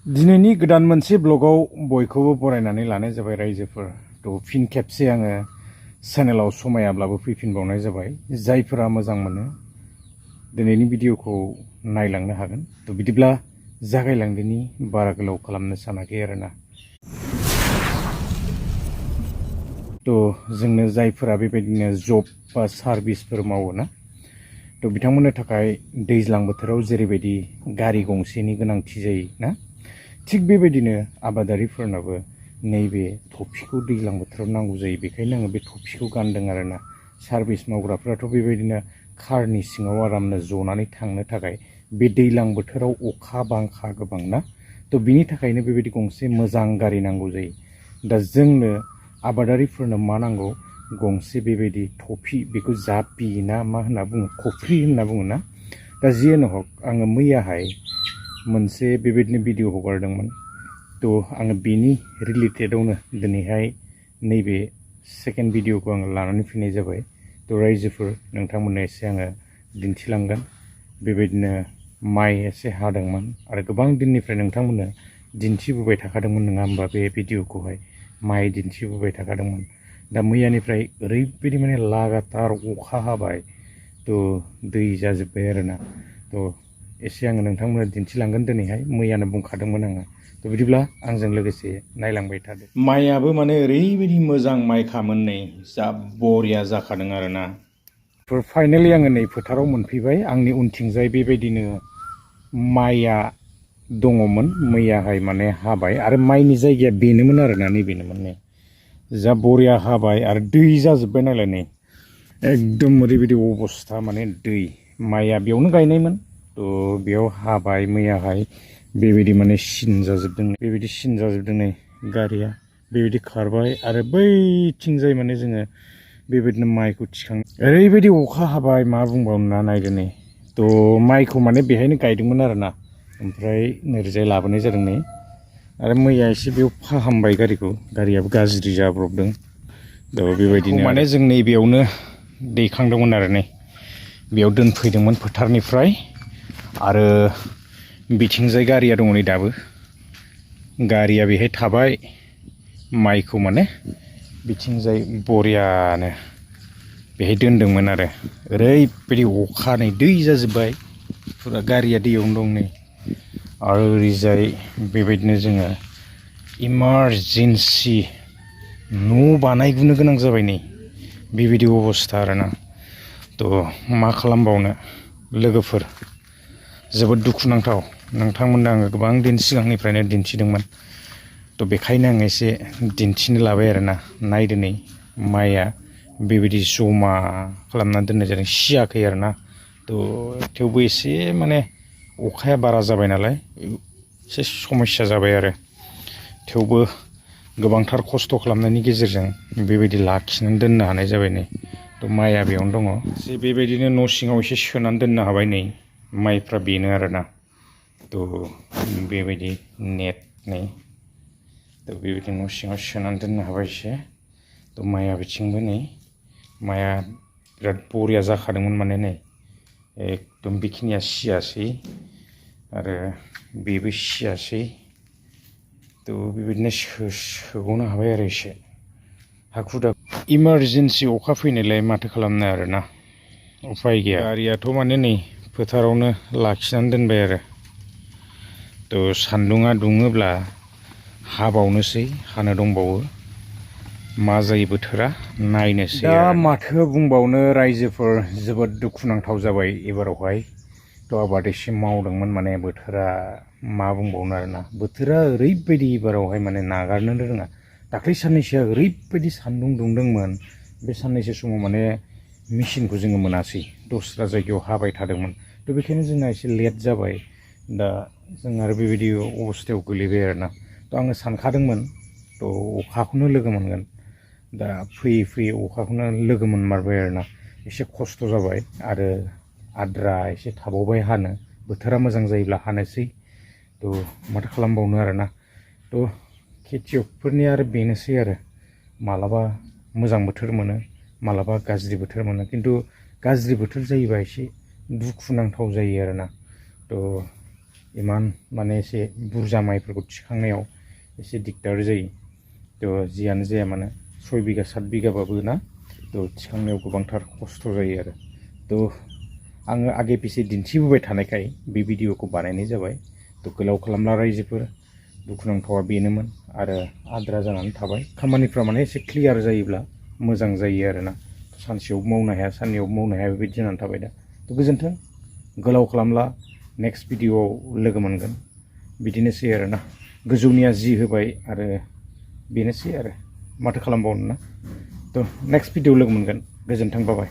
दिनैनि गोदान मोनसे ब्लगाव बयखौबो बरायनानै लानाय जाबाय रायजोफोर। थ' फिन खेबसे आङो चेनेलाव समायाब्लाबो फैफिनबावनाय जाबाय। जायफोरा मोजां मोनो दिनैनि भिडिअखौ नायलांनो हागोन। थ' बिदिब्ला जागायलांदिनि, बारा गोलाव खालामनो सानाखै आरोना। थ' जोंनो जायफोरा बेबायदिनो जब बा सार्भिसफोर मावो ना, थ' बिथांमोननो थाखाय दैज्लां बोथोराव जेरैबायदि गारि गंसेनि गोनांथि जायो ना, थिग बेबायदिनो आबादारिफोरनाबो नैबे थफिखौ दैज्लां बोथोराव नांगौ जायो। बेखायनो आङो बे थफिखौ गानदों आरोना। सार्भिस मावग्राफ्राथ' बेबायदिनो कारनि सिङाव आरामनो जनानै थांनो थाखाय बे दैज्लां बोथोराव अखा बांखा गोबां ना, थ' बिनि थाखायनो बेबायदि गंसे मोजां गारि नांगौ जायो। दा जोंनो आबादारिफोरनो मा नांगौ, गंसे बेबायदि थफि, बेखौ जापि ना मा होनना बुङो, खफ्रि होनना बुङो ना। दा जियानो हक, आङो मैयाहाय मोनसे बेबायदिनो भिडिअ हगारदोंमोन। थ' आङो बेनि रिलेटेडआवनो दिनैहाय नैबे सेकेन्ड भिडिअखौ आङो लानानै फैनाय जाबाय। थ' रायजोफोर, नोंथांमोननो एसे आङो दिन्थिलांगोन। बेबायदिनो माइ एसे हादोंमोन आरो गोबां दिननिफ्राय नोंथांमोननो दिन्थिबोबाय थाखादोंमोन नङा होमबा, बे भिडिअखौहाय माइ दिन्थिबोबाय थाखादोंमोन। दा मैयानिफ्राय ओरैबायदि माने लागातार अखा हाबाय, थ' दै जाजोब्बाय आरोना। थ' एसे आङो नोंथांमोननो दिन्थिलांगोन दिनैहाय, मैयानो बुंखादोंमन आङो। थ' बिदिब्ला आंजों लोगोसे नायलांबाय थादो। माइयाबो माने ओरैबायदि मोजां माइखामोन, नै जा बरिया जाखादों आरोना। फाइनालि आङो नै फोथाराव मोनफैबाय। आंनि उनथिंजाय बेबायदिनो माइया दङमोन, मैयाहाय माने हाबाय आरो माइनि जायगाया बेनोमोन आरोना, नैबेनोमोन नै जा बरिया हाबाय आरो दै जाजोब्बाय नालाय नै एकदम ओरैबायदि अबस्था, माने दै। माइया बेयावनो गायनायमोन, थ' बेयाव हाबाय मैयाहाय। बेबायदि माने सिन जाजोबदों, बेबायदि सिन जाजोबदों नै गारिया बेबायदि खारबाय आरो बैथिंजाय माने जोङो बेबायदिनो माइखौ थिखां, ओरैबायदि अखा हाबाय मा बुंबावनो ना, नायदो नै। थ' माइखौ माने बेहायनो गायदोंमोन आरोना, ओमफ्राय नोरैजाय लाबोनाय जादों नै। आरो मैया एसे बेयाव फाहामबाय गारिखौ, गारियाबो गाज्रि जाब्रबदों। थ' बेबायदिनो माने जों नैबेयावनो दैखांदोंमोन आरो नै बेयाव दोनफैदोंमोन फोथारनिफ्राय। आरो बिथिंजाय गारिया दङ नै दाबो, गारिया बेहाय थाबाय। माइखौ माने बिथिंजाय बरियानो बेहाय दोनदोंमोन आरो ओरैबायदि अखा, नै दै जाजोब्बाय फुरा, गारिया दैयावनो दं नै। आरो ओरैजाय बेबायदिनो जोङो इमारजेन्सि न' बानायनो गोनां जाबाय नै, बेबायदि अबस्था आरोना। थ' मा खालामबावनो लोगोफोर, जोबोद दुखुनांथाव। नोंथांमोननो आङो गोबां दिन सिगांनिफ्रायनो दिन्थिदोंमोन, थ' बेखायनो आं एसे दिन्थिनो लाबाय आरोना। नायदो नै माइया बेबायदि जमा खालामना दोननाय जादों, सियाखै आरोना। थ' थेवबो एसे माने अखाया बारा जाबाय नालाय एसे समस्या जाबाय आरो। थेवबो गोबांथार खस्थ' खालामनायनि गेजेरजों बेबायदि लाखिनानै दोननो हानाय जाबाय नै। थ' माइया बेयावनो दङ, एसे बेबायदिनो न' सिङाव एसे सोनानै दोननो हाबाय नै। माइफ्रा बेनो आरोना। थ' बेबायदि नेट नै, थ' बेबायदि न' सिङाव सोनानै दोननो हाबाय एसे। थ' माइया बिथिंबो नै, माइया बिराद बरिया जाखादोंमोन माने नै, एकदम बेखिनिया सियासै आरो बेबो सियासै। थ' बेबायदिनो सोग'नो हाबाय आरो एसे हाखु दाखु। इमारजेन्सि अखा फैनायलाय माथो खालामनो आरोना, उफाय गैया। गारियाथ' माने नै फोथारावनो लाखिनानै दोनबाय आरो। थ' सान्दुङा दुङोब्ला हाबावनोसै, हानो दंबावो। मा जायो बोथोरा नायनोसै। दा माथो बुंबावनो रायजोफोर, जोबोद दुखुनांथाव जाबाय एबारावहाय। थ' आबाद एसे मावदोंमोन, माने बोथोरा मा बुंबावनो आरोना। बोथोरा ओरैबायदि एबारावहाय माने नागारनोनो रोङा। दाख्लै साननैसोआ ओरैबायदि सान्दुं दुंदोंमोन, बे साननैसो समाव माने मेचिनखौ जोङो मोनासै, दस्रा जायगायाव हाबाय थादोंमोन। थ' बेखायनो जोंना एसे लेट जाबाय। दा जों आरो बेबायदि अबस्थायाव गोलैबाय आरोना। थ' आङो सानखादोंमोन, थ' अखाखौनो लोगो मोनगोन। दा फैयै फैयै अखाखौनो लोगो मोनमारबाय आरोना। एसे खस्थ' जाबाय आरो आद्रा एसे थाबावबाय हानो। बोथोरा मोजां जायोब्ला हानोसै। थ' माथो खालामबावनो आरोना। थ' खेथियकफोरनि आरो बेनोसै आरो, मालाबा मोजां बोथोर मोनो, मालाबा गाज्रि बोथोर मोनो। खिन्थु गाज्रि बोथोर जायोबा एसे दुखुनांथाव जायो आरोना। थ' इमान माने एसे बुरजा माइफोरखौ थिखांनायाव एसे दिगदार जायो थ' जियानो जाया मानो 6 बिगा 7 बिगाबाबो ना थ' थिखांनायाव गोबांथार खस्थ' जायो आरो थ' आङो आगे पिछे दिन्थिबोबाय थानायखाय बे भिडिअखौ बानायनाय जाबाय थ' गोलाव खालामला रायजोफोर दुखुनांथावा बेनोमोन आरो आद्रा जानानै थाबाय खामानिफ्रा माने एसे क्लियार जायोब्ला मोजां जायो आरोना सानसेयाव मावनो हाया साननैयाव मावनो हाया बेबायदि जानानै थाबाय दा थ' गोजोन्थों गोलाव खालामला नेक्स्ट भिडिअआव लोगो मोनगोन बिदिनोसै आरोना गोजौनिया जि होबाय आरो बेनोसै आरो माथो खालामबावनो ना थ' नेक्स्ट भिडिअआव लोगो मोनगोन गोजोन्थों बाबाय